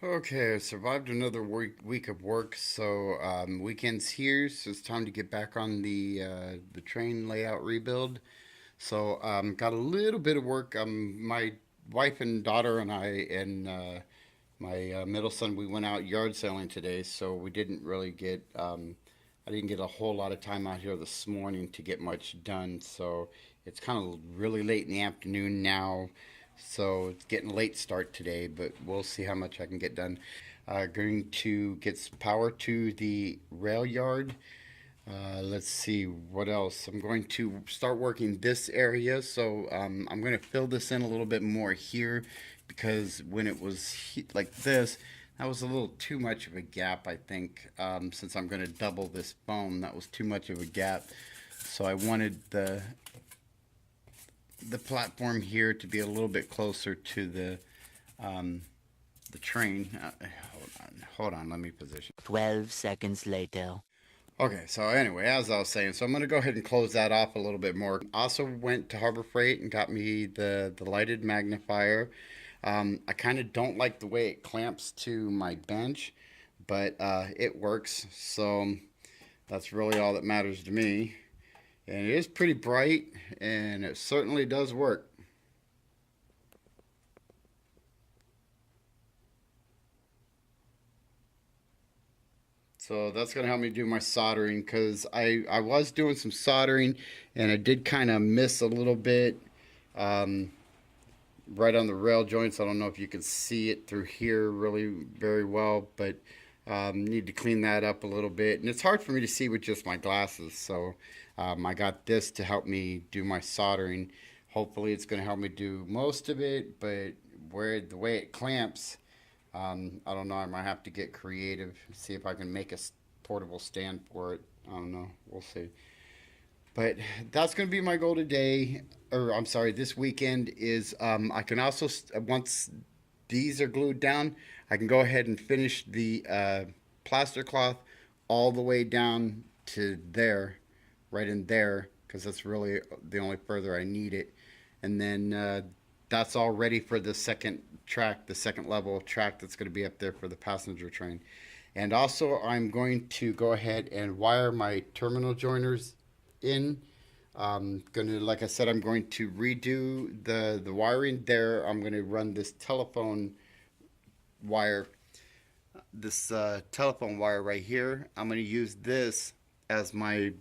Okay, I survived another week of work, so weekend's here, so it's time to get back on the train layout rebuild. So got a little bit of work. My wife and daughter and I and my middle son, we went out yard selling today, so we didn't really get. I didn't get a whole lot of time out here this morning to get much done, so it's kind of really late in the afternoon now. So it's getting a late start today, but we'll see how much I can get done. Going to get power to the rail yard. Let's see what else. I'm going to start working this area, so I'm going to fill this in a little bit more here because when it was like this, that was a little too much of a gap, I think. Since I'm going to double this foam, that was too much of a gap. So I wanted the platform here to be a little bit closer to the train. Hold on, let me position. 12 seconds later. Okay, so anyway, as I was saying, so I'm going to go ahead and close that off a little bit more. Also went to Harbor Freight and got me the lighted magnifier. I kind of don't like the way it clamps to my bench, but it works, so that's really all that matters to me. And it is pretty bright, and it certainly does work. So that's going to help me do my soldering because I was doing some soldering and I did kind of miss a little bit um, right on the rail joints. I don't know if you can see it through here really very well, but need to clean that up a little bit. And it's hard for me to see with just my glasses. So I got this to help me do my soldering. Hopefully it's going to help me do most of it, but the way it clamps, I don't know. I might have to get creative, see if I can make a portable stand for it. I don't know. We'll see. But that's going to be my goal today, or I'm sorry, this weekend is I can also, once these are glued down, I can go ahead and finish the plaster cloth all the way down to there, right in there, because that's really the only further I need it. And then that's all ready for the second track, the second level track that's going to be up there for the passenger train. And also, I'm going to go ahead and wire my terminal joiners in. Gonna, like I said, I'm going to redo the wiring there. I'm going to run this wire, telephone wire right here. I'm going to use this as my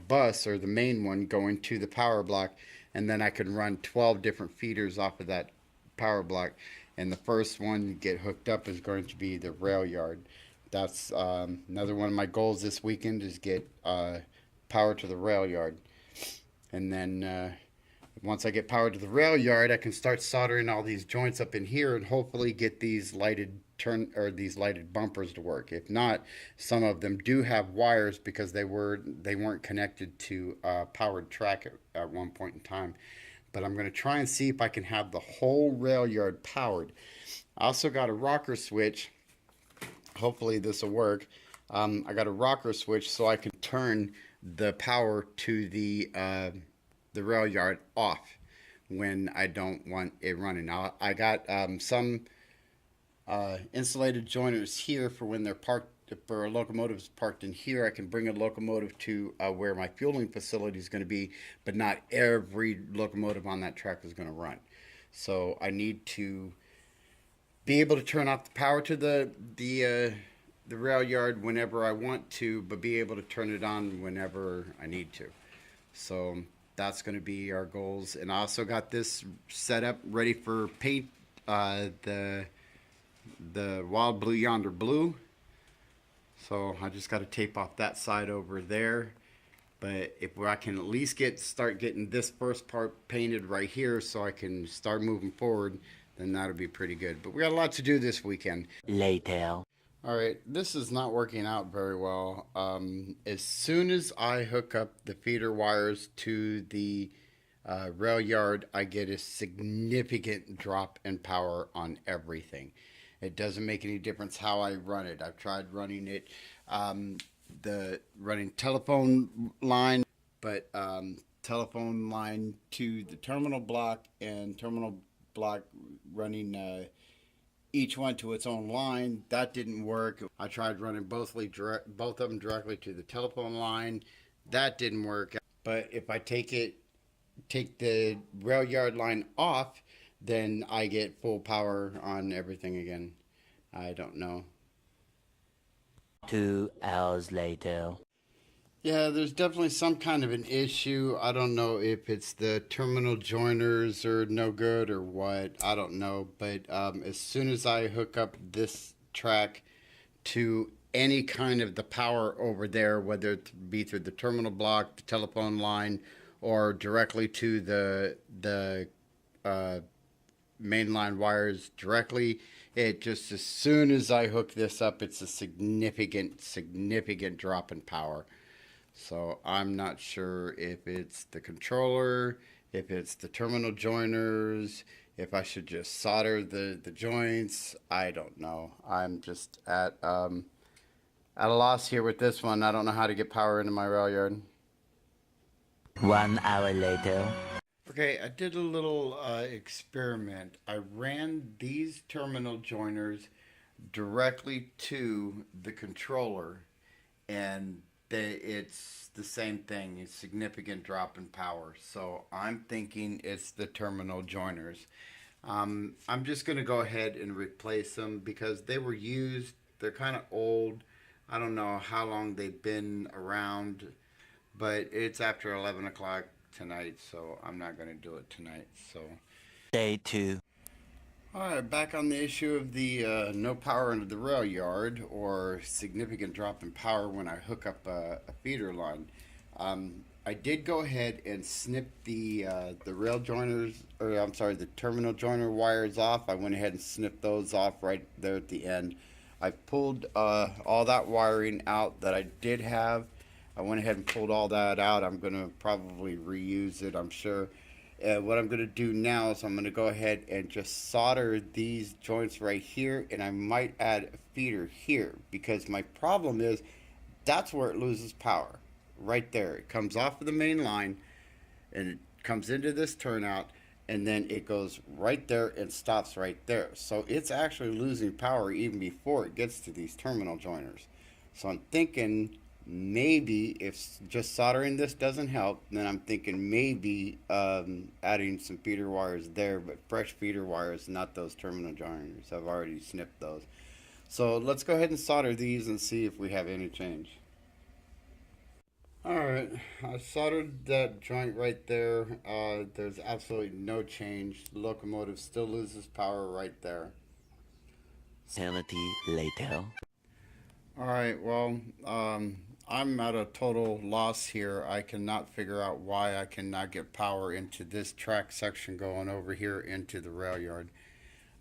bus or the main one going to the power block, and then I can run 12 different feeders off of that power block. And the first one to get hooked up is going to be the rail yard. That's another one of my goals this weekend is get power to the rail yard. And then once I get power to the rail yard, I can start soldering all these joints up in here and hopefully get these these lighted bumpers to work. If not, some of them do have wires because they weren't connected to powered track at one point in time. But I'm going to try and see if I can have the whole rail yard powered. I also got a rocker switch. Hopefully this will work. I got a rocker switch so I can turn the power to the rail yard off when I don't want it running. Now I got some insulated joiners here for when they're parked. For a locomotive's parked in here, I can bring a locomotive to where my fueling facility is going to be, but not every locomotive on that track is going to run. So I need to be able to turn off the power to the rail yard whenever I want to, but be able to turn it on whenever I need to. So that's going to be our goals. And I also got this set up ready for paint. The Wild Blue Yonder blue. So I just got to tape off that side over there. But if I can at least start getting this first part painted right here so I can start moving forward, then that'll be pretty good. But we got a lot to do this weekend. Later. All right, this is not working out very well. As soon as I hook up the feeder wires to the rail yard, I get a significant drop in power on everything. It doesn't make any difference how I run it. I've tried running it, running telephone line, but telephone line to the terminal block and terminal block running each one to its own line. That didn't work. I tried running both of them directly to the telephone line. That didn't work. But if I take the rail yard line off, then I get full power on everything again. I don't know. 2 hours later. Yeah, there's definitely some kind of an issue. I don't know if it's the terminal joiners are no good or what. I don't know. But as soon as I hook up this track to any kind of the power over there, whether it be through the terminal block, the telephone line, or directly to the uh, mainline wires directly, it just, as soon as I hook this up, it's a significant drop in power. So I'm not sure if it's the controller, if it's the terminal joiners, if I should just solder the joints. I don't know. I'm just at a loss here with this one. I don't know how to get power into my rail yard. 1 hour later. Okay, I did a little experiment. I ran these terminal joiners directly to the controller, and it's the same thing. It's significant drop in power. So I'm thinking it's the terminal joiners. I'm just going to go ahead and replace them because they were used. They're kind of old. I don't know how long they've been around, but it's after 11 o'clock tonight, so I'm not going to do it tonight. So, Day 2. all right, back on the issue of the no power into the rail yard or significant drop in power when I hook up a feeder line. I did go ahead and snip the rail joiners, or I'm sorry, the terminal joiner wires off. I went ahead and snipped those off right there at the end. I pulled all that wiring out that I did have. I went ahead and pulled all that out. I'm going to probably reuse it, I'm sure. What I'm going to do now is I'm going to go ahead and just solder these joints right here, and I might add a feeder here because my problem is that's where it loses power. Right there. It comes off of the main line and it comes into this turnout, and then it goes right there and stops right there. So it's actually losing power even before it gets to these terminal joiners. So I'm thinking maybe if just soldering this doesn't help, then I'm thinking maybe adding some feeder wires there, but fresh feeder wires, not those terminal joiners. I've already snipped those. So let's go ahead and solder these and see if we have any change. Alright, I soldered that joint right there. There's absolutely no change. The locomotive still loses power right there. Eternity later. Alright, well, I'm at a total loss here. I cannot figure out why I cannot get power into this track section going over here into the rail yard.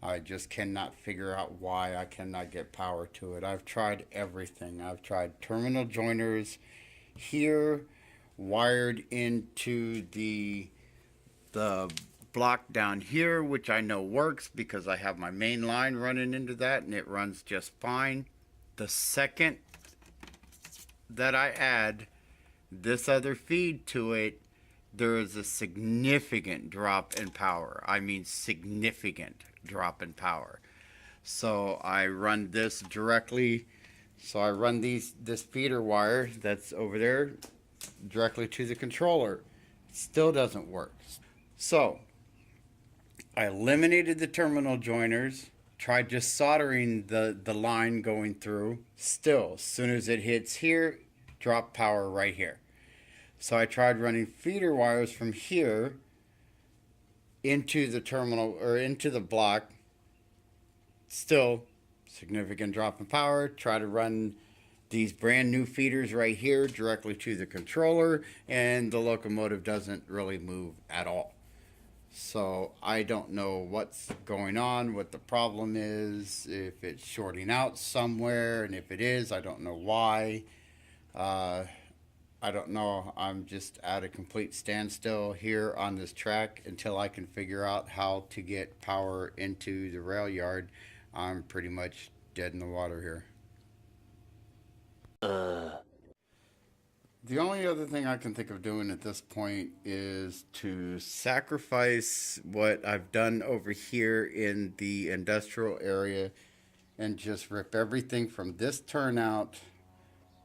I just cannot figure out why I cannot get power to it. I've tried everything. I've tried terminal joiners here wired into the block down here, which I know works because I have my main line running into that and it runs just fine. The second that I add this other feed to it, there is a significant drop in power. I mean significant drop in power. So I run this directly. So I run this feeder wire that's over there directly to the controller. It still doesn't work. So I eliminated the terminal joiners, tried just soldering the line going through. Still, as soon as it hits here, drop power right here. So I tried running feeder wires from here into the terminal or into the block. Still significant drop in power. Try to run these brand new feeders right here directly to the controller, and the locomotive doesn't really move at all. So I don't know what's going on, what the problem is, if it's shorting out somewhere, and if it is, I don't know why. I don't know. I'm just at a complete standstill here on this track until I can figure out how to get power into the rail yard. I'm pretty much dead in the water here. The only other thing I can think of doing at this point is to sacrifice what I've done over here in the industrial area and just rip everything from this turnout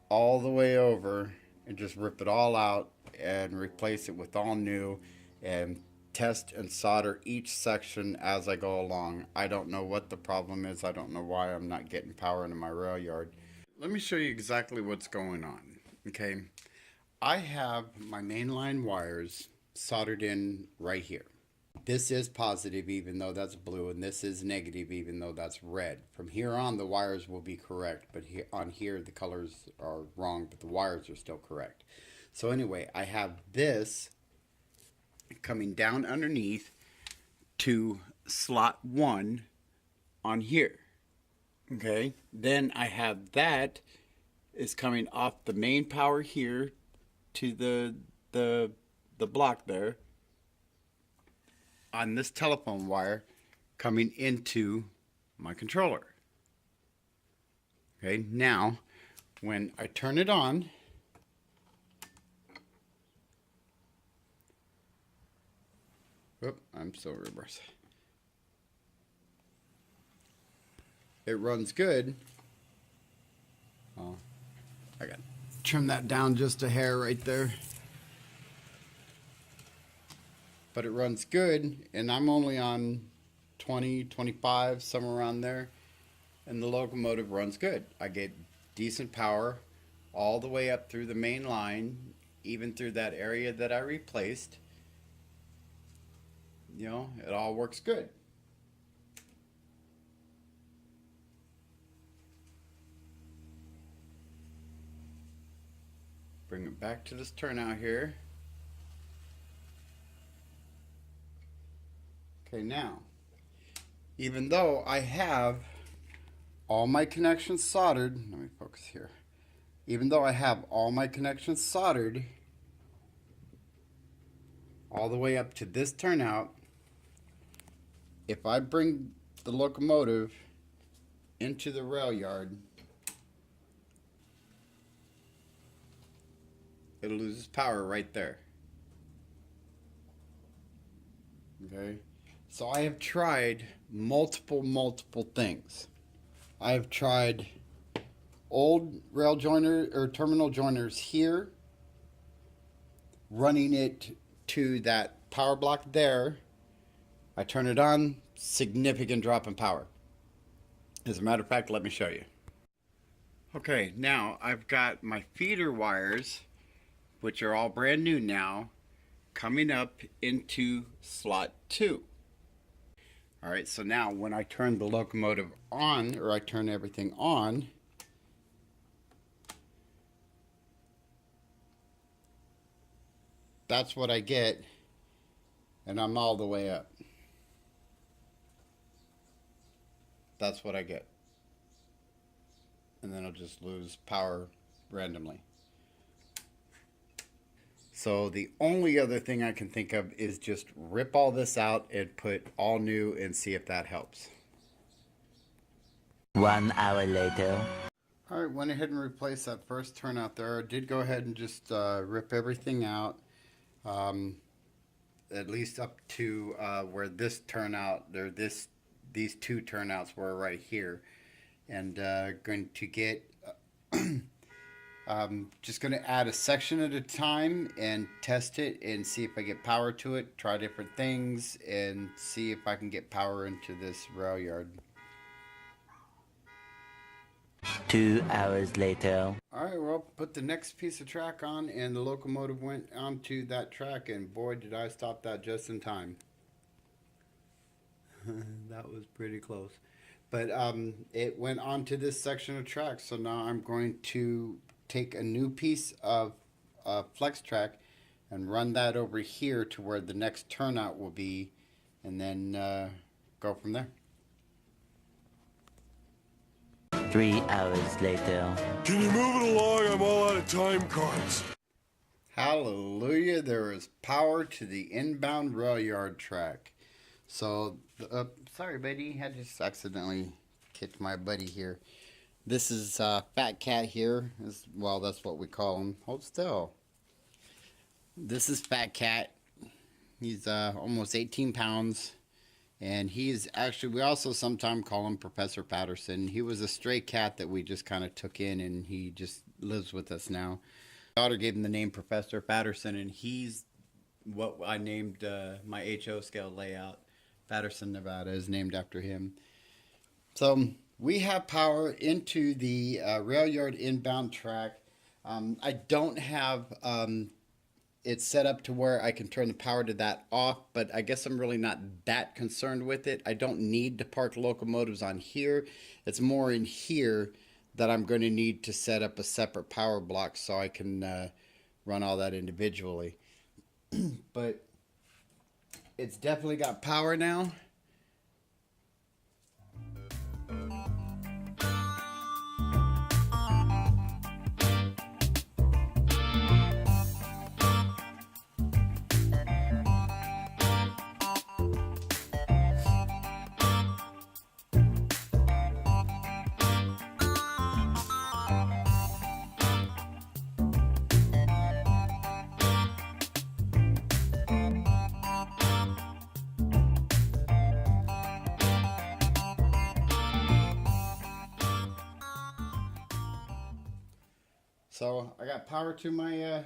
all the way over and just rip it all out and replace it with all new and test and solder each section as I go along. I don't know what the problem is. I don't know why I'm not getting power into my rail yard. Let me show you exactly what's going on. Okay, I have my mainline wires soldered in right here. This is positive even though that's blue, and this is negative even though that's red. From here on the wires will be correct, but on here the colors are wrong, but the wires are still correct. So anyway, I have this coming down underneath to slot 1 on here. Okay, then I have that is coming off the main power here to the block there on this telephone wire coming into my controller. Okay, now when I turn it on, I'm still reverse. It runs good. Oh, I got to trim that down just a hair right there. But it runs good, and I'm only on 20, 25, somewhere around there. And the locomotive runs good. I get decent power all the way up through the main line, even through that area that I replaced. You know, it all works good. Bring it back to this turnout here. Okay, now, even though I have all my connections soldered, let me focus here. Even though I have all my connections soldered all the way up to this turnout, if I bring the locomotive into the rail yard, it loses power right there. Okay, so I have tried multiple things. I have tried old rail joiner or terminal joiners here, running it to that power block there. I turn it on, significant drop in power. As a matter of fact, let me show you. Okay, now I've got my feeder wires, which are all brand new now, coming up into slot 2. All right, so now when I turn the locomotive on, or I turn everything on, that's what I get, and I'm all the way up. That's what I get. And then I'll just lose power randomly. So the only other thing I can think of is just rip all this out and put all new and see if that helps. 1 hour later. All right, went ahead and replaced that first turnout there. I did go ahead and just rip everything out, at least up to where this turnout, these two turnouts were right here, and going to get. Just going to add a section at a time and test it and see if I get power to it, try different things, and see if I can get power into this rail yard. 2 hours later. Alright, well, put the next piece of track on, and the locomotive went onto that track, and boy did I stop that just in time. That was pretty close. But it went onto this section of track, so now I'm going to take a new piece of flex track and run that over here to where the next turnout will be, and then go from there. 3 hours later. Can you move it along? I'm all out of time cards. Hallelujah, there is power to the inbound rail yard track. So, sorry buddy, I just accidentally kicked my buddy here. This is Fat Cat here. Well, that's what we call him. Hold still. This is Fat Cat. He's almost 18 pounds. And he's actually, we also sometimes call him Professor Patterson. He was a stray cat that we just kind of took in, and he just lives with us now. My daughter gave him the name Professor Patterson, and he's what I named my HO scale layout. Patterson, Nevada is named after him. So we have power into the rail yard inbound track. I don't have it set up to where I can turn the power to that off, but I guess I'm really not that concerned with it. I don't need to park locomotives on here. It's more in here that I'm going to need to set up a separate power block so I can run all that individually. But it's definitely got power now. So I got power to my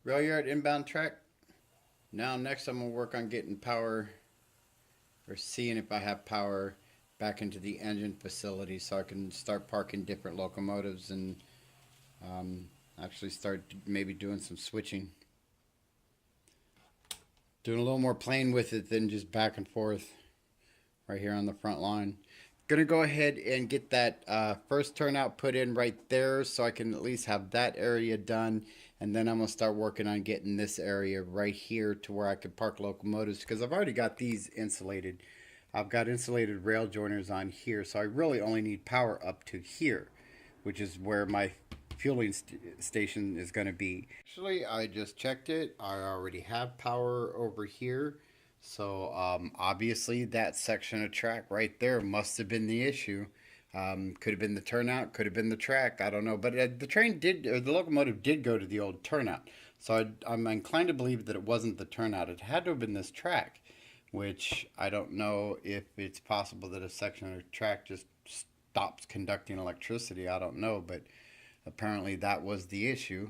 rail yard inbound track. Now next I'm going to work on getting power, or seeing if I have power back into the engine facility so I can start parking different locomotives and actually start maybe doing some switching. Doing a little more playing with it than just back and forth right here on the front line. Gonna go ahead and get that first turnout put in right there so I can at least have that area done, and then I'm gonna start working on getting this area right here to where I could park locomotives, because I've already got these insulated. I've got insulated rail joiners on here, so I really only need power up to here, which is where my fueling station is going to be. Actually, I just checked it. I already have power over here. So obviously that section of track right there must have been the issue. Could have been the turnout, could have been the track, I don't know. But the train did, or the locomotive did go to the old turnout. So I'm inclined to believe that it wasn't the turnout. It had to have been this track, which I don't know if it's possible that a section of track just stops conducting electricity. I don't know, but apparently that was the issue.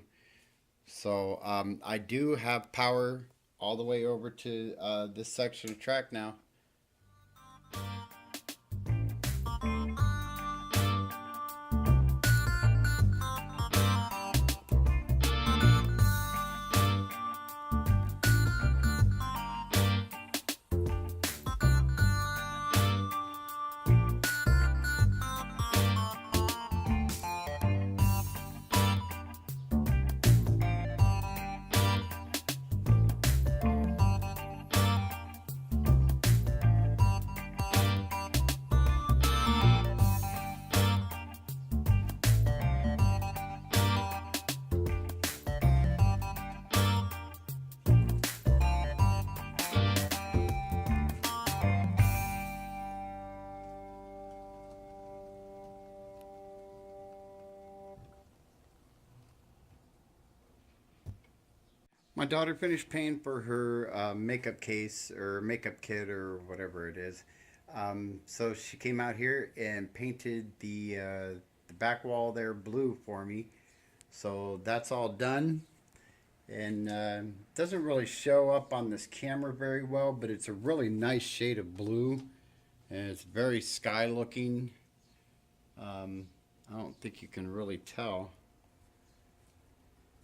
So I do have power all the way over to this section of track now. My daughter finished paying for her makeup case or makeup kit or whatever it is. So she came out here and painted the back wall there blue for me. So that's all done. And doesn't really show up on this camera very well, but it's a really nice shade of blue. And it's very sky looking. I don't think you can really tell.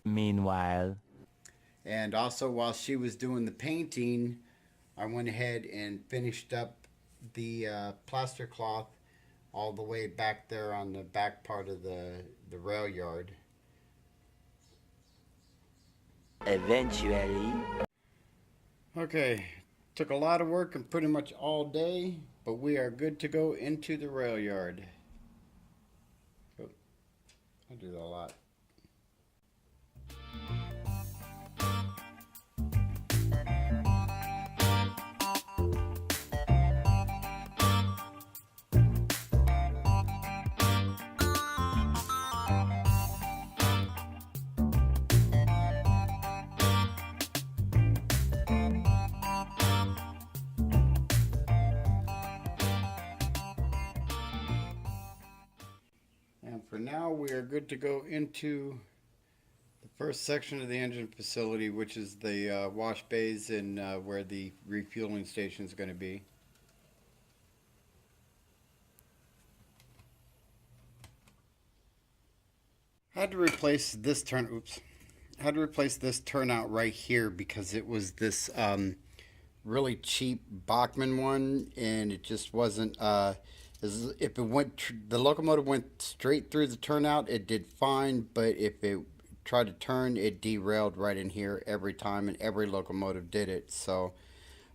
Meanwhile. And also, while she was doing the painting, I went ahead and finished up the plaster cloth all the way back there on the back part of the rail yard. Eventually. Okay, took a lot of work and pretty much all day, but we are good to go into the rail yard. Oh, I do that a lot. are good to go into the first section of the engine facility, which is the wash bays and where the refueling station is going to be. I had to replace this turnout right here because it was this really cheap Bachmann one, and it just wasn't if it went the locomotive went straight through the turnout, it did fine, but if it tried to turn, it derailed right in here every time, and every locomotive did it. So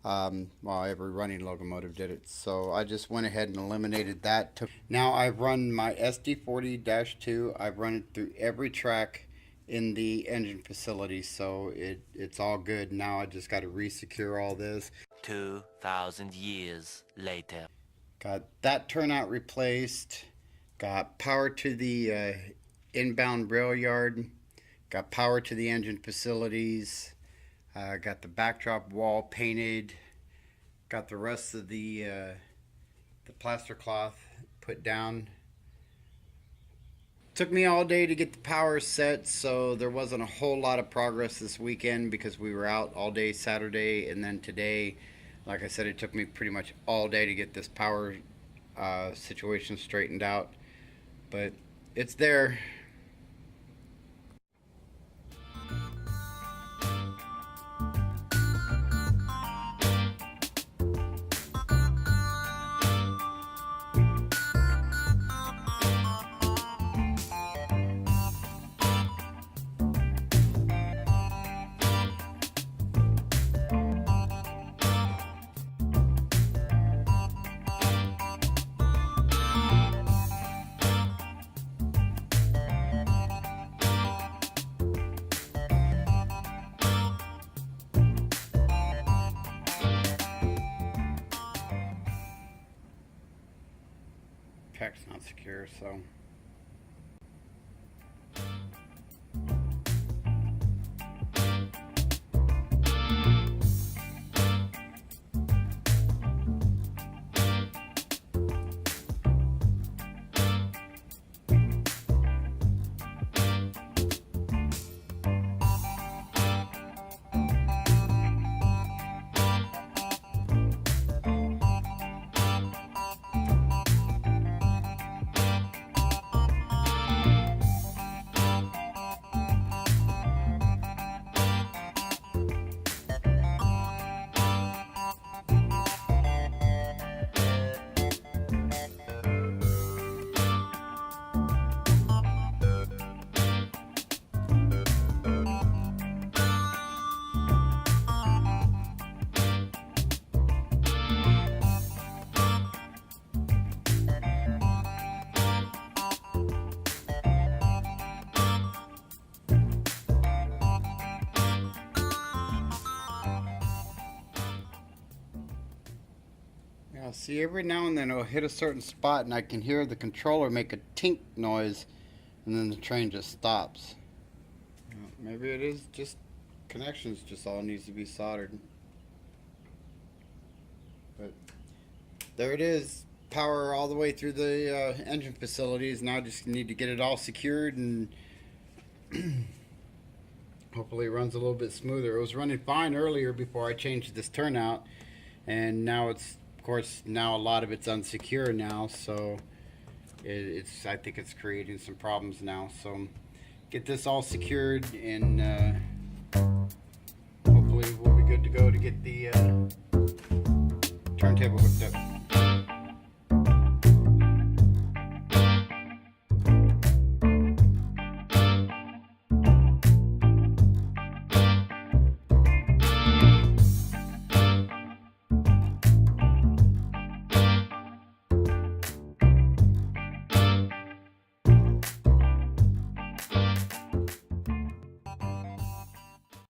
well, every running locomotive did it. So I just went ahead and eliminated that. Now I run my SD40-2. I've run it through every track in the engine facility, so it's all good. Now I just got to resecure all this. 2,000 years later. Got that turnout replaced. Got power to the inbound rail yard. Got power to the engine facilities. Got the backdrop wall painted. Got the rest of the plaster cloth put down. Took me all day to get the power set, so there wasn't a whole lot of progress this weekend because we were out all day Saturday, and then today, like I said, it took me pretty much all day to get this power situation straightened out, but it's there. Pack's not secure, so see, every now and then it'll hit a certain spot and I can hear the controller make a tink noise, and then the train just stops. Maybe it is just connections, just all needs to be soldered. But there it is, power all the way through the engine facilities. Now I just need to get it all secured, and hopefully it runs a little bit smoother. It was running fine earlier before I changed this turnout, and now it's, of course, now a lot of it's unsecure now, so I think it's creating some problems now. So get this all secured, and hopefully we'll be good to go to get the turntable hooked up.